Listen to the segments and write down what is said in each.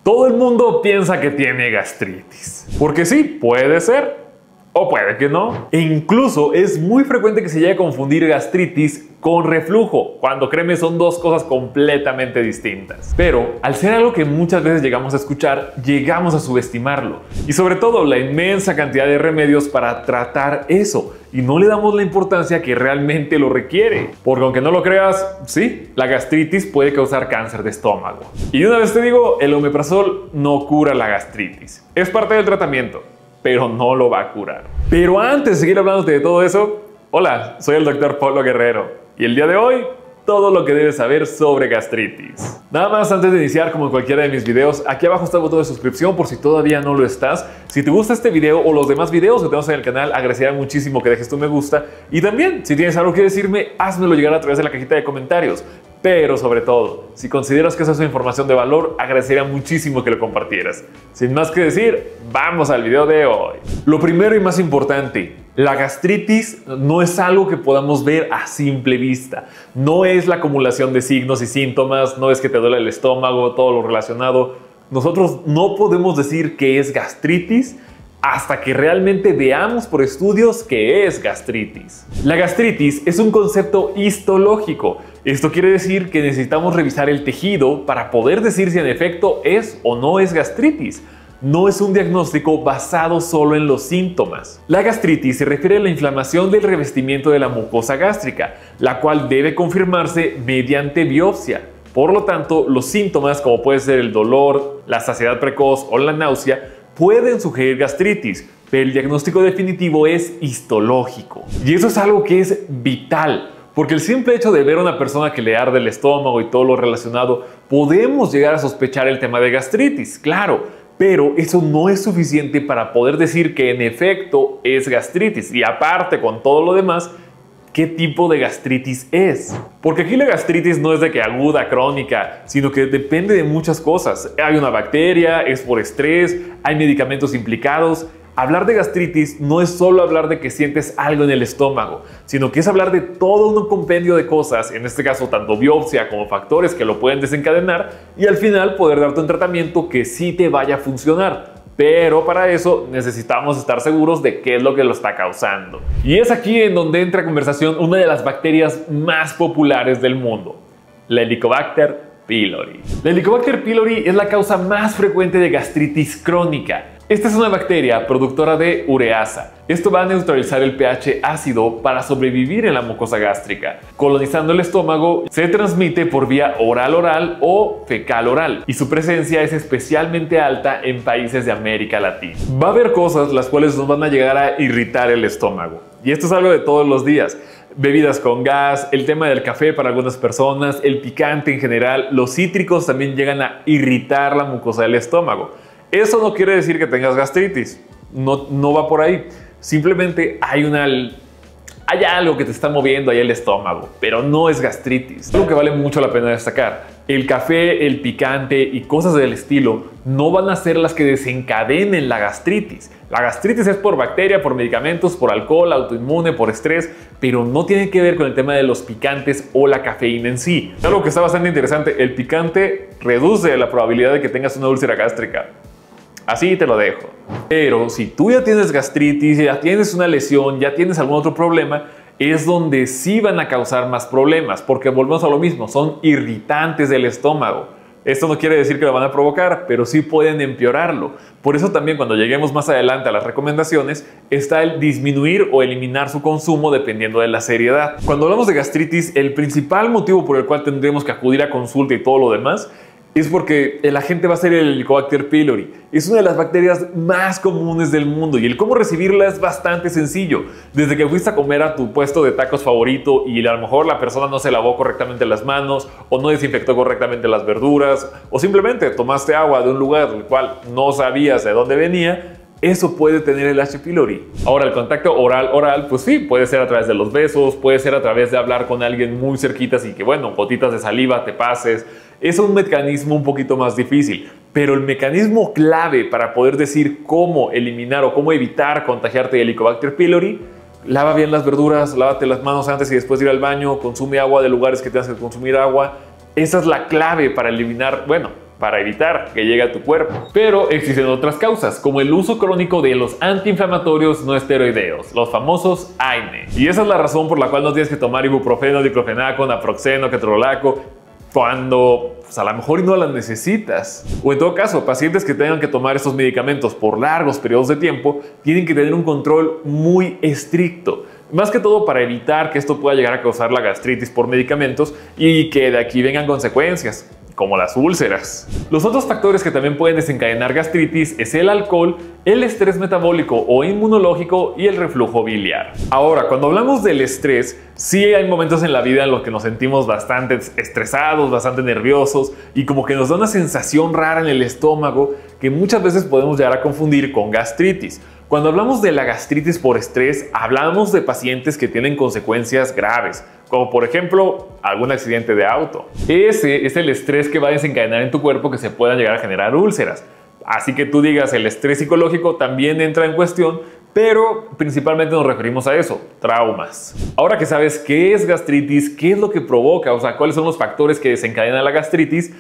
Todo el mundo piensa que tiene gastritis. Porque sí, puede ser. O puede que no. E incluso es muy frecuente que se llegue a confundir gastritis con reflujo, cuando créeme son dos cosas completamente distintas. Pero al ser algo que muchas veces llegamos a escuchar, llegamos a subestimarlo. Y sobre todo la inmensa cantidad de remedios para tratar eso. Y no le damos la importancia que realmente lo requiere. Porque aunque no lo creas, sí, la gastritis puede causar cáncer de estómago. Y una vez te digo, el omeprazol no cura la gastritis. Es parte del tratamiento, pero no lo va a curar. Pero antes de seguir hablando de todo eso, hola, soy el Dr. Polo Guerrero y el día de hoy, todo lo que debes saber sobre gastritis. Nada más antes de iniciar, como en cualquiera de mis videos, aquí abajo está el botón de suscripción por si todavía no lo estás. Si te gusta este video o los demás videos que tenemos en el canal, agradecería muchísimo que dejes tu me gusta. Y también, si tienes algo que decirme, házmelo llegar a través de la cajita de comentarios. Pero sobre todo, si consideras que esa es una información de valor, agradecería muchísimo que lo compartieras. Sin más que decir, vamos al video de hoy. Lo primero y más importante, la gastritis no es algo que podamos ver a simple vista. No es la acumulación de signos y síntomas, no es que te duele el estómago, todo lo relacionado. Nosotros no podemos decir que es gastritis hasta que realmente veamos por estudios que es gastritis. La gastritis es un concepto histológico. Esto quiere decir que necesitamos revisar el tejido para poder decir si en efecto es o no es gastritis. No es un diagnóstico basado solo en los síntomas. La gastritis se refiere a la inflamación del revestimiento de la mucosa gástrica, la cual debe confirmarse mediante biopsia. Por lo tanto, los síntomas como puede ser el dolor, la saciedad precoz o la náusea pueden sugerir gastritis, pero el diagnóstico definitivo es histológico. Y eso es algo que es vital, porque el simple hecho de ver a una persona que le arde el estómago y todo lo relacionado, podemos llegar a sospechar el tema de gastritis, claro, pero eso no es suficiente para poder decir que en efecto es gastritis. Y aparte, con todo lo demás, ¿qué tipo de gastritis es? Porque aquí la gastritis no es de que aguda, crónica, sino que depende de muchas cosas. Hay una bacteria, es por estrés, hay medicamentos implicados. Hablar de gastritis no es solo hablar de que sientes algo en el estómago, sino que es hablar de todo un compendio de cosas, en este caso tanto biopsia como factores que lo pueden desencadenar y al final poder darte un tratamiento que sí te vaya a funcionar. Pero para eso necesitamos estar seguros de qué es lo que lo está causando. Y es aquí en donde entra a conversación una de las bacterias más populares del mundo, la Helicobacter pylori. La Helicobacter pylori es la causa más frecuente de gastritis crónica. Esta es una bacteria productora de ureasa. Esto va a neutralizar el pH ácido para sobrevivir en la mucosa gástrica. Colonizando el estómago, se transmite por vía oral-oral o fecal-oral y su presencia es especialmente alta en países de América Latina. Va a haber cosas las cuales nos van a llegar a irritar el estómago. Y esto es algo de todos los días. Bebidas con gas, el tema del café para algunas personas, el picante en general, los cítricos también llegan a irritar la mucosa del estómago. Eso no quiere decir que tengas gastritis, no va por ahí. Simplemente hay algo que te está moviendo ahí el estómago, pero no es gastritis. Algo que vale mucho la pena destacar: el café, el picante y cosas del estilo no van a ser las que desencadenen la gastritis. La gastritis es por bacteria, por medicamentos, por alcohol, autoinmune, por estrés, pero no tiene que ver con el tema de los picantes o la cafeína en sí. Algo que está bastante interesante: el picante reduce la probabilidad de que tengas una úlcera gástrica. Así te lo dejo. Pero si tú ya tienes gastritis, ya tienes una lesión, ya tienes algún otro problema, es donde sí van a causar más problemas, porque volvemos a lo mismo, son irritantes del estómago. Esto no quiere decir que lo van a provocar, pero sí pueden empeorarlo. Por eso también cuando lleguemos más adelante a las recomendaciones, está el disminuir o eliminar su consumo dependiendo de la seriedad. Cuando hablamos de gastritis, el principal motivo por el cual tendremos que acudir a consulta y todo lo demás es porque el agente va a ser el Helicobacter pylori. Es una de las bacterias más comunes del mundo y el cómo recibirla es bastante sencillo. Desde que fuiste a comer a tu puesto de tacos favorito y a lo mejor la persona no se lavó correctamente las manos o no desinfectó correctamente las verduras o simplemente tomaste agua de un lugar del cual no sabías de dónde venía, eso puede tener el H. pylori. Ahora, el contacto oral-oral, pues sí, puede ser a través de los besos, puede ser a través de hablar con alguien muy cerquita, así que bueno, gotitas de saliva te pases. Es un mecanismo un poquito más difícil, pero el mecanismo clave para poder decir cómo eliminar o cómo evitar contagiarte de Helicobacter pylori: lava bien las verduras, lávate las manos antes y después de ir al baño, consume agua de lugares que tengas que consumir agua. Esa es la clave para eliminar, bueno, para evitar que llegue a tu cuerpo. Pero existen otras causas, como el uso crónico de los antiinflamatorios no esteroideos, los famosos AINE. Y esa es la razón por la cual no tienes que tomar ibuprofeno, diclofenaco, naproxeno, ketorolaco, cuando a lo mejor no las necesitas. O en todo caso, pacientes que tengan que tomar estos medicamentos por largos periodos de tiempo tienen que tener un control muy estricto. Más que todo para evitar que esto pueda llegar a causar la gastritis por medicamentos y que de aquí vengan consecuencias, como las úlceras. Los otros factores que también pueden desencadenar gastritis es el alcohol, el estrés metabólico o inmunológico y el reflujo biliar. Ahora, cuando hablamos del estrés, sí hay momentos en la vida en los que nos sentimos bastante estresados, bastante nerviosos y como que nos da una sensación rara en el estómago que muchas veces podemos llegar a confundir con gastritis. Cuando hablamos de la gastritis por estrés, hablamos de pacientes que tienen consecuencias graves, como por ejemplo algún accidente de auto. Ese es el estrés que va a desencadenar en tu cuerpo que se puedan llegar a generar úlceras. Así que tú digas, el estrés psicológico también entra en cuestión, pero principalmente nos referimos a eso, traumas. Ahora que sabes qué es gastritis, qué es lo que provoca, o sea, cuáles son los factores que desencadenan la gastritis,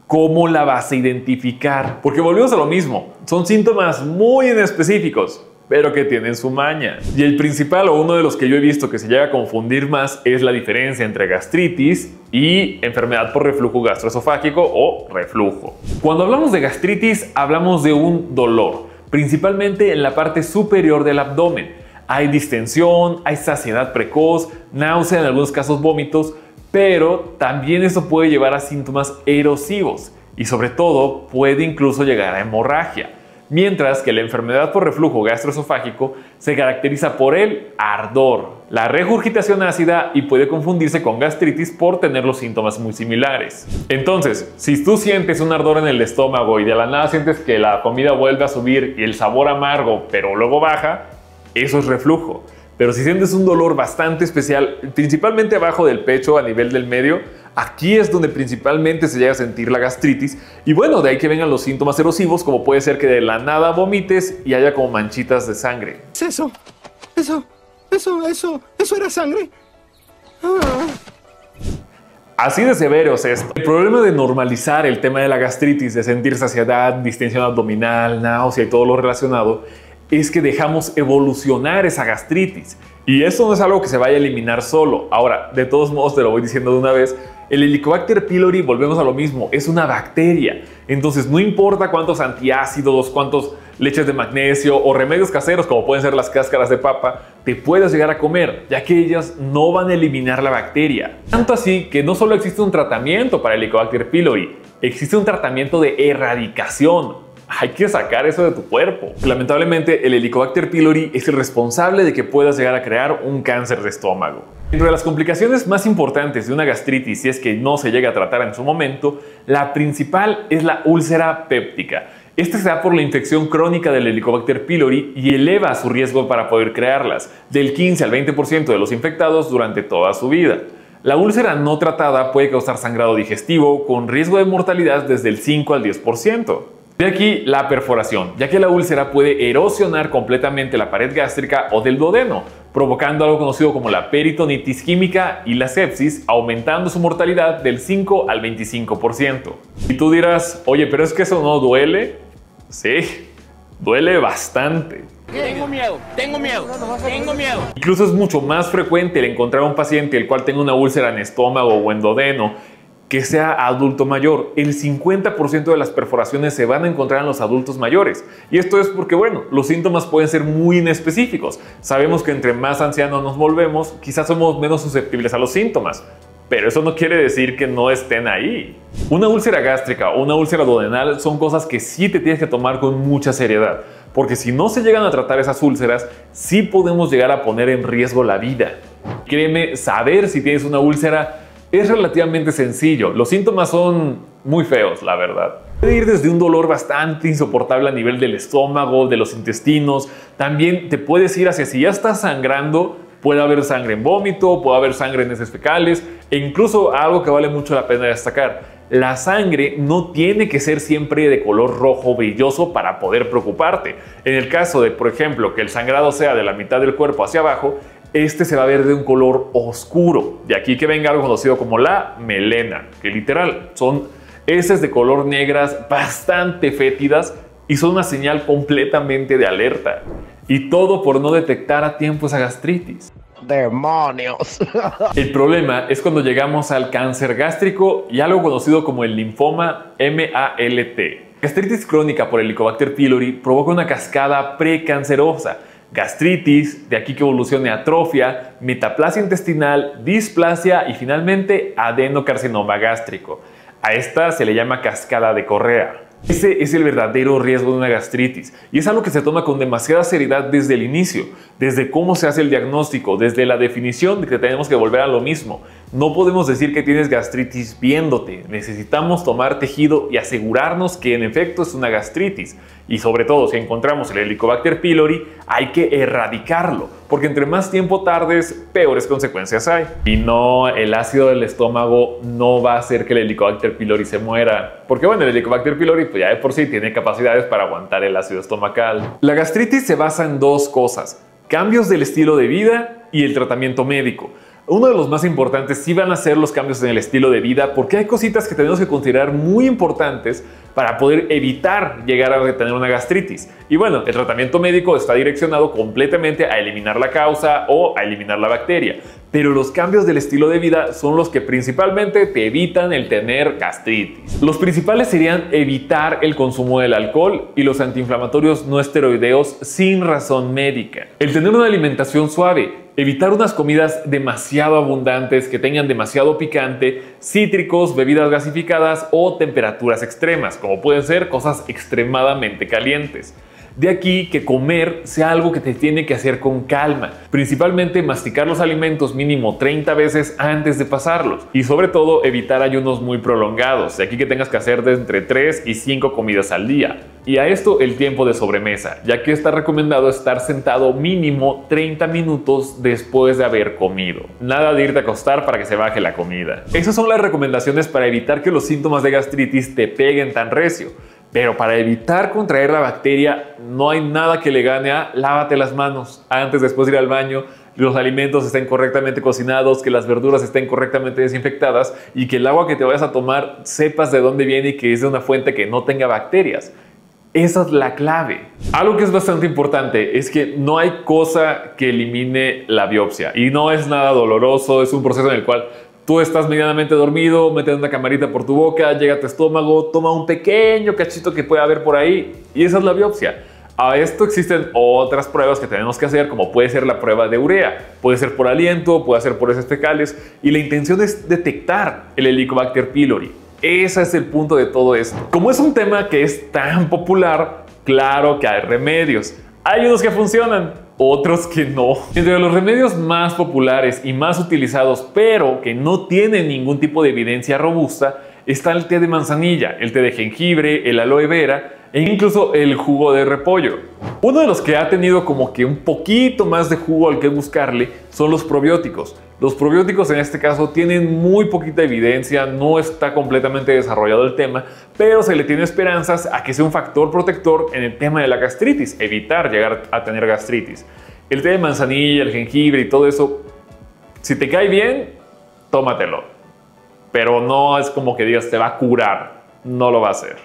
¿cómo la vas a identificar? Porque volvemos a lo mismo, son síntomas muy inespecíficos, pero que tienen su maña. Y el principal o uno de los que yo he visto que se llega a confundir más es la diferencia entre gastritis y enfermedad por reflujo gastroesofágico o reflujo. Cuando hablamos de gastritis, hablamos de un dolor, principalmente en la parte superior del abdomen. Hay distensión, hay saciedad precoz, náusea, en algunos casos vómitos, pero también eso puede llevar a síntomas erosivos y sobre todo puede incluso llegar a hemorragia. Mientras que la enfermedad por reflujo gastroesofágico se caracteriza por el ardor, la regurgitación ácida y puede confundirse con gastritis por tener los síntomas muy similares. Entonces, si tú sientes un ardor en el estómago y de la nada sientes que la comida vuelve a subir y el sabor amargo pero luego baja, eso es reflujo. Pero si sientes un dolor bastante especial, principalmente abajo del pecho, a nivel del medio, aquí es donde principalmente se llega a sentir la gastritis. Y bueno, de ahí que vengan los síntomas erosivos, como puede ser que de la nada vomites y haya como manchitas de sangre. ¿Eso era sangre? Así de severo es esto. El problema de normalizar el tema de la gastritis, de sentir saciedad, distensión abdominal, náusea y todo lo relacionado, es que dejamos evolucionar esa gastritis. Y esto no es algo que se vaya a eliminar solo. Ahora, de todos modos, te lo voy diciendo de una vez, el Helicobacter pylori, volvemos a lo mismo, es una bacteria. Entonces, no importa cuántos antiácidos, cuántos leches de magnesio o remedios caseros, como pueden ser las cáscaras de papa, te puedas llegar a comer, ya que ellas no van a eliminar la bacteria. Tanto así que no solo existe un tratamiento para el Helicobacter pylori, existe un tratamiento de erradicación. Hay que sacar eso de tu cuerpo. Lamentablemente, el Helicobacter pylori es el responsable de que puedas llegar a crear un cáncer de estómago. Entre las complicaciones más importantes de una gastritis, si es que no se llega a tratar en su momento, la principal es la úlcera péptica. Esta se da por la infección crónica del Helicobacter pylori y eleva su riesgo para poder crearlas, del 15 al 20% de los infectados durante toda su vida. La úlcera no tratada puede causar sangrado digestivo con riesgo de mortalidad desde el 5 al 10%. De aquí la perforación, ya que la úlcera puede erosionar completamente la pared gástrica o del duodeno, provocando algo conocido como la peritonitis química y la sepsis, aumentando su mortalidad del 5 al 25%. Y tú dirás, oye, pero es que eso no duele. Sí, duele bastante. Tengo miedo. Incluso es mucho más frecuente el encontrar a un paciente el cual tenga una úlcera en estómago o en duodeno que sea adulto mayor. El 50% de las perforaciones se van a encontrar en los adultos mayores. Y esto es porque, bueno, los síntomas pueden ser muy inespecíficos. Sabemos que entre más ancianos nos volvemos, quizás somos menos susceptibles a los síntomas. Pero eso no quiere decir que no estén ahí. Una úlcera gástrica o una úlcera duodenal son cosas que sí te tienes que tomar con mucha seriedad. Porque si no se llegan a tratar esas úlceras, sí podemos llegar a poner en riesgo la vida. Créeme, saber si tienes una úlcera es relativamente sencillo. Los síntomas son muy feos, la verdad. Puede ir desde un dolor bastante insoportable a nivel del estómago, de los intestinos. También te puedes ir hacia si ya estás sangrando, puede haber sangre en vómito, puede haber sangre en heces fecales e incluso algo que vale mucho la pena destacar. La sangre no tiene que ser siempre de color rojo brilloso para poder preocuparte. En el caso de, por ejemplo, que el sangrado sea de la mitad del cuerpo hacia abajo, este se va a ver de un color oscuro. De aquí que venga algo conocido como la melena, que literal son heces de color negras bastante fétidas y son una señal completamente de alerta. Y todo por no detectar a tiempo esa gastritis. ¡Demonios! El problema es cuando llegamos al cáncer gástrico y algo conocido como el linfoma MALT. Gastritis crónica por Helicobacter pylori provoca una cascada precancerosa. Gastritis, de aquí que evolucione atrofia, metaplasia intestinal, displasia y finalmente adenocarcinoma gástrico. A esta se le llama cascada de Correa. Ese es el verdadero riesgo de una gastritis y es algo que se toma con demasiada seriedad desde el inicio, desde cómo se hace el diagnóstico, desde la definición de que tenemos que volver a lo mismo. No podemos decir que tienes gastritis viéndote, necesitamos tomar tejido y asegurarnos que en efecto es una gastritis. Y sobre todo, si encontramos el Helicobacter pylori, hay que erradicarlo, porque entre más tiempo tardes, peores consecuencias hay. Y no, el ácido del estómago no va a hacer que el Helicobacter pylori se muera, porque bueno, el Helicobacter pylori pues ya de por sí tiene capacidades para aguantar el ácido estomacal. La gastritis se basa en dos cosas: cambios del estilo de vida y el tratamiento médico. Uno de los más importantes sí van a ser los cambios en el estilo de vida, porque hay cositas que tenemos que considerar muy importantes para poder evitar llegar a tener una gastritis. Y bueno, el tratamiento médico está direccionado completamente a eliminar la causa o a eliminar la bacteria. Pero los cambios del estilo de vida son los que principalmente te evitan el tener gastritis. Los principales serían evitar el consumo del alcohol y los antiinflamatorios no esteroideos sin razón médica. El tener una alimentación suave. Evitar unas comidas demasiado abundantes que tengan demasiado picante, cítricos, bebidas gasificadas o temperaturas extremas, como pueden ser cosas extremadamente calientes. De aquí que comer sea algo que te tiene que hacer con calma, principalmente masticar los alimentos mínimo 30 veces antes de pasarlos y sobre todo evitar ayunos muy prolongados, de aquí que tengas que hacer de entre 3 y 5 comidas al día. Y a esto el tiempo de sobremesa, ya que está recomendado estar sentado mínimo 30 minutos después de haber comido. Nada de irte a acostar para que se baje la comida. Esas son las recomendaciones para evitar que los síntomas de gastritis te peguen tan recio. Pero para evitar contraer la bacteria no hay nada que le gane a lávate las manos antes, después de ir al baño, los alimentos estén correctamente cocinados, que las verduras estén correctamente desinfectadas y que el agua que te vayas a tomar sepas de dónde viene y que es de una fuente que no tenga bacterias. Esa es la clave. Algo que es bastante importante es que no hay cosa que elimine la biopsia y no es nada doloroso, es un proceso en el cual tú estás medianamente dormido, metes una camarita por tu boca, llega a tu estómago, toma un pequeño cachito que puede haber por ahí y esa es la biopsia. A esto existen otras pruebas que tenemos que hacer, como puede ser la prueba de urea, puede ser por aliento, puede ser por heces fecales y la intención es detectar el Helicobacter pylori. Ese es el punto de todo esto. Como es un tema que es tan popular, claro que hay remedios. Hay unos que funcionan, otros que no. Entre los remedios más populares y más utilizados, pero que no tienen ningún tipo de evidencia robusta, está el té de manzanilla, el té de jengibre, el aloe vera e incluso el jugo de repollo. Uno de los que ha tenido como que un poquito más de jugo al que buscarle son los probióticos. Los probióticos en este caso tienen muy poquita evidencia, no está completamente desarrollado el tema, pero se le tiene esperanzas a que sea un factor protector en el tema de la gastritis, evitar llegar a tener gastritis. El té de manzanilla, el jengibre y todo eso, si te cae bien, tómatelo. Pero no es como que digas te va a curar, no lo va a hacer.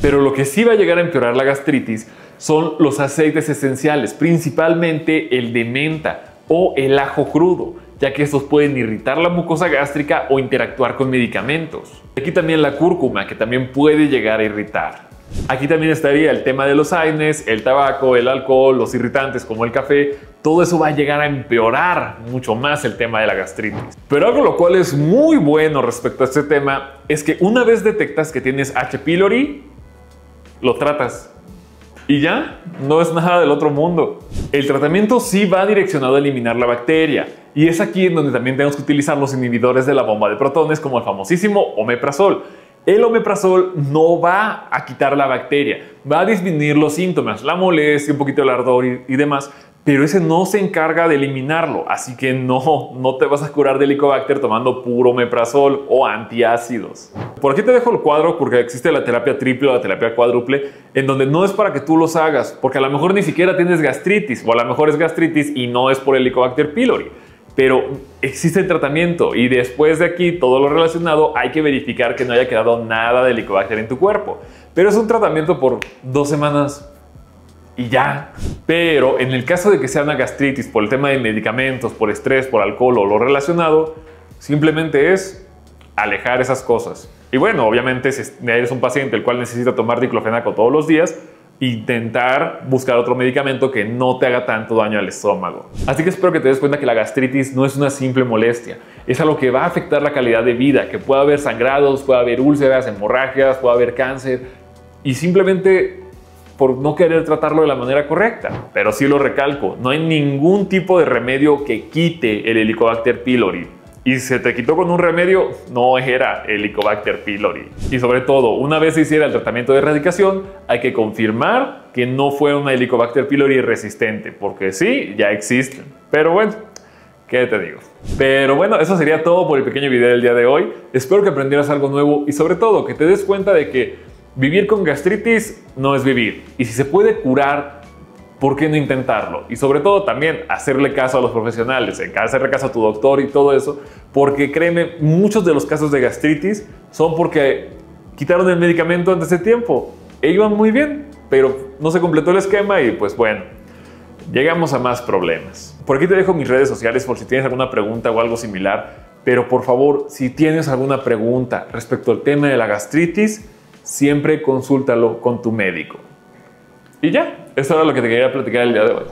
Pero lo que sí va a llegar a empeorar la gastritis son los aceites esenciales, principalmente el de menta o el ajo crudo, ya que estos pueden irritar la mucosa gástrica o interactuar con medicamentos. Aquí también la cúrcuma, que también puede llegar a irritar. Aquí también estaría el tema de los AINES, el tabaco, el alcohol, los irritantes como el café. Todo eso va a llegar a empeorar mucho más el tema de la gastritis. Pero algo lo cual es muy bueno respecto a este tema es que una vez detectas que tienes H. pylori, lo tratas. Y ya, no es nada del otro mundo. El tratamiento sí va direccionado a eliminar la bacteria. Y es aquí en donde también tenemos que utilizar los inhibidores de la bomba de protones como el famosísimo omeprazol. El omeprazol no va a quitar la bacteria, va a disminuir los síntomas, la molestia, un poquito el ardor y demás, pero ese no se encarga de eliminarlo, así que no te vas a curar de Helicobacter tomando puro omeprazol o antiácidos. Por aquí te dejo el cuadro porque existe la terapia triple o la terapia cuádruple, en donde no es para que tú los hagas, porque a lo mejor ni siquiera tienes gastritis, o a lo mejor es gastritis y no es por Helicobacter pylori. pero existe el tratamiento y después de aquí todo lo relacionado hay que verificar que no haya quedado nada de Helicobacter en tu cuerpo. Pero es un tratamiento por 2 semanas y ya. Pero en el caso de que sea una gastritis por el tema de medicamentos, por estrés, por alcohol o lo relacionado, simplemente es alejar esas cosas. Y bueno, obviamente si eres un paciente el cual necesita tomar diclofenaco todos los días, intentar buscar otro medicamento que no te haga tanto daño al estómago. Así que espero que te des cuenta que la gastritis no es una simple molestia, es algo que va a afectar la calidad de vida, que puede haber sangrados, puede haber úlceras, hemorragias, puede haber cáncer y simplemente por no querer tratarlo de la manera correcta. Pero sí lo recalco, no hay ningún tipo de remedio que quite el Helicobacter pylori. Y si se te quitó con un remedio, no era Helicobacter pylori. Y sobre todo, una vez se hiciera el tratamiento de erradicación, hay que confirmar que no fue una Helicobacter pylori resistente, porque sí, ya existen. Pero bueno, ¿qué te digo? Pero bueno, eso sería todo por el pequeño video del día de hoy. Espero que aprendieras algo nuevo y sobre todo que te des cuenta de que vivir con gastritis no es vivir. Y si se puede curar, ¿por qué no intentarlo? Y sobre todo también hacerle caso a los profesionales, hacerle caso a tu doctor y todo eso, porque créeme, muchos de los casos de gastritis son porque quitaron el medicamento antes de tiempo. E iban muy bien, pero no se completó el esquema y pues bueno, llegamos a más problemas. Por aquí te dejo mis redes sociales por si tienes alguna pregunta o algo similar, pero por favor, si tienes alguna pregunta respecto al tema de la gastritis, siempre consúltalo con tu médico. Y ya, eso era lo que te quería platicar el día de hoy.